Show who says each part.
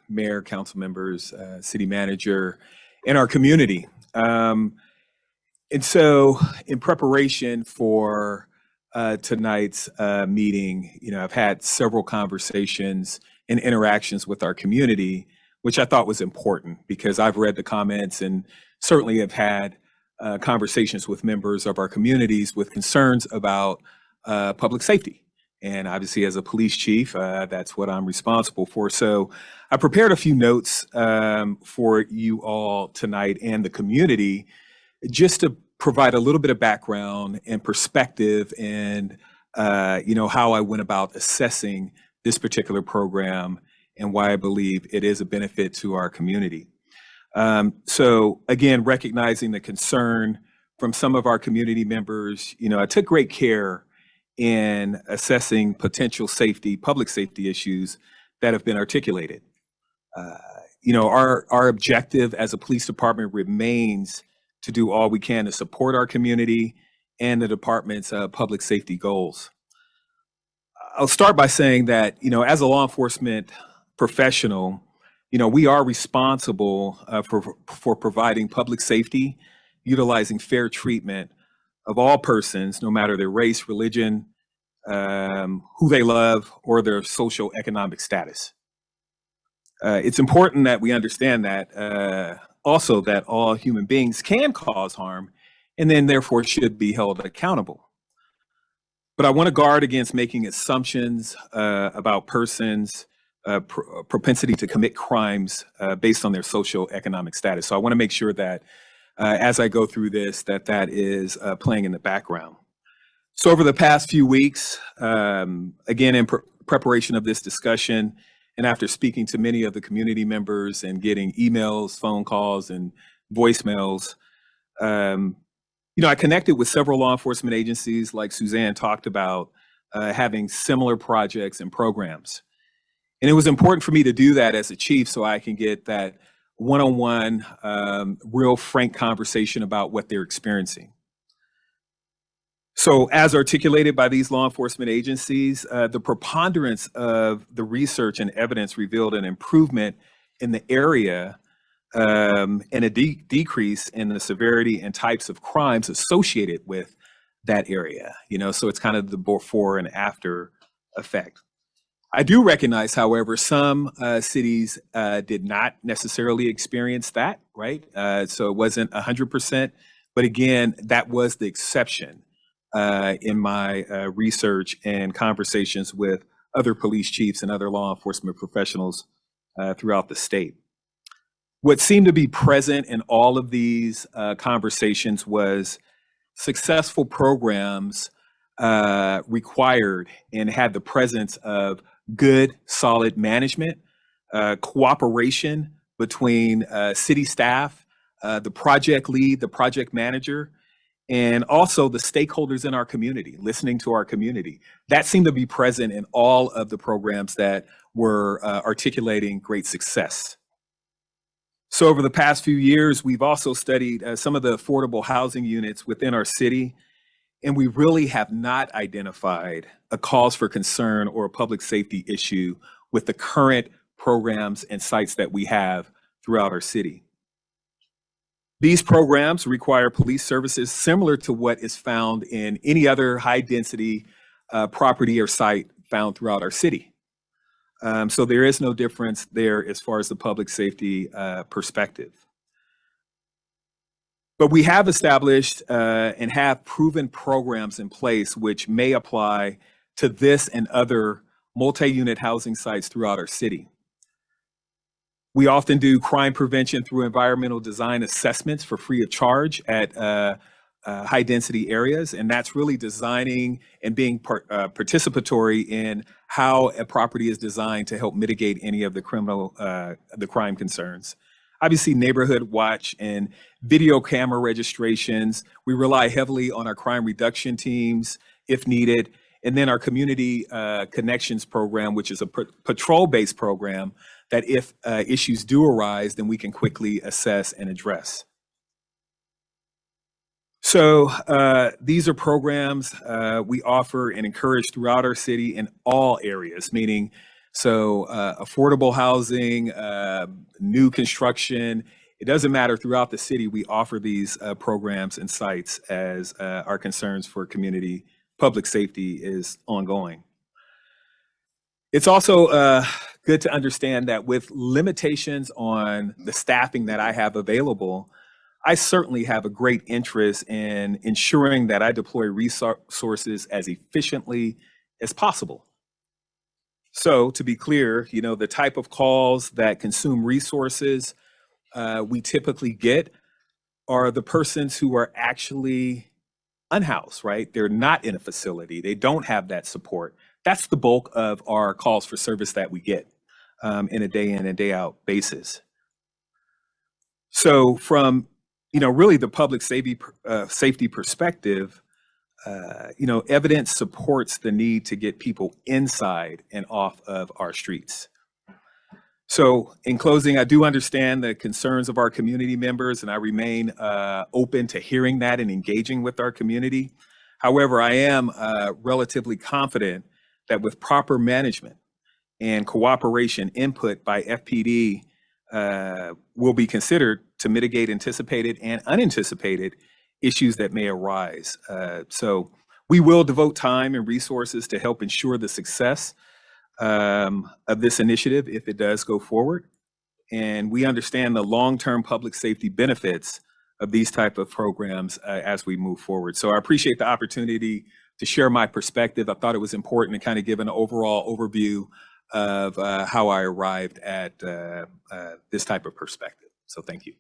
Speaker 1: Mayor, council members, city manager, and our community. And so in preparation for tonight's meeting, I've had several conversations and interactions with our community, which I thought was important because I've read the comments and certainly have had conversations with members of our communities with concerns about public safety. And obviously, as a police chief, that's what I'm responsible for. So I prepared a few notes for you all tonight and the community just to provide a little bit of background and perspective and, how I went about assessing this particular program and why I believe it is a benefit to our community. So again, recognizing the concern from some of our community members, I took great care in assessing potential public safety issues that have been articulated. Our objective as a police department remains to do all we can to support our community and the department's public safety goals. I'll start by saying that, as a law enforcement professional, we are responsible for providing public safety, utilizing fair treatment of all persons, no matter their race, religion, who they love, or their social economic status. It's important that we understand that also that all human beings can cause harm and then therefore should be held accountable. But I want to guard against making assumptions about persons' propensity to commit crimes based on their social economic status. So I want to make sure that as I go through this, that is playing in the background. So over the past few weeks, again, in preparation of this discussion, and after speaking to many of the community members and getting emails, phone calls, and voicemails, I connected with several law enforcement agencies, like Suzanne talked about, having similar projects and programs. And it was important for me to do that as a chief so I can get that one-on-one, real frank conversation about what they're experiencing. So as articulated by these law enforcement agencies, the preponderance of the research and evidence revealed an improvement in the area and a decrease in the severity and types of crimes associated with that area. So it's kind of the before and after effect. I do recognize, however, some cities did not necessarily experience that, right? So it wasn't 100%, but again, that was the exception in my research and conversations with other police chiefs and other law enforcement professionals throughout the state. What seemed to be present in all of these conversations was successful programs required and had the presence of good, solid management, cooperation between city staff, the project lead, the project manager, and also the stakeholders in our community, listening to our community. That seemed to be present in all of the programs that were articulating great success. So over the past few years, we've also studied some of the affordable housing units within our city, and we really have not identified a cause for concern or a public safety issue with the current programs and sites that we have throughout our city. These programs require police services similar to what is found in any other high-density property or site found throughout our city. So there is no difference there as far as the public safety perspective. But we have established and have proven programs in place which may apply to this and other multi-unit housing sites throughout our city. We often do crime prevention through environmental design assessments for free of charge at high density areas. And that's really designing and being participatory in how a property is designed to help mitigate any of the crime concerns. Obviously, neighborhood watch and video camera registrations. We rely heavily on our crime reduction teams if needed. And then our community connections program, which is a patrol-based program that if issues do arise, then we can quickly assess and address. So these are programs we offer and encourage throughout our city in all areas, meaning So affordable housing, new construction, it doesn't matter. Throughout the city, we offer these programs and sites as our concerns for community public safety is ongoing. It's also good to understand that with limitations on the staffing that I have available, I certainly have a great interest in ensuring that I deploy resources as efficiently as possible. So to be clear, you know, the type of calls that consume resources we typically get are the persons who are actually unhoused, right? They're not in a facility. They don't have that support. That's the bulk of our calls for service that we get in a day out basis. So from, you know, really the public safety perspective, you know, evidence supports the need to get people inside and off of our streets. So in closing, I do understand the concerns of our community members, and I remain open to hearing that and engaging with our community. However, I am relatively confident that with proper management and cooperation input by FPD will be considered to mitigate anticipated and unanticipated issues that may arise. So we will devote time and resources to help ensure the success of this initiative if it does go forward. And we understand the long-term public safety benefits of these type of programs as we move forward. So I appreciate the opportunity to share my perspective. I thought it was important to kind of give an overall overview of how I arrived at this type of perspective. So thank you.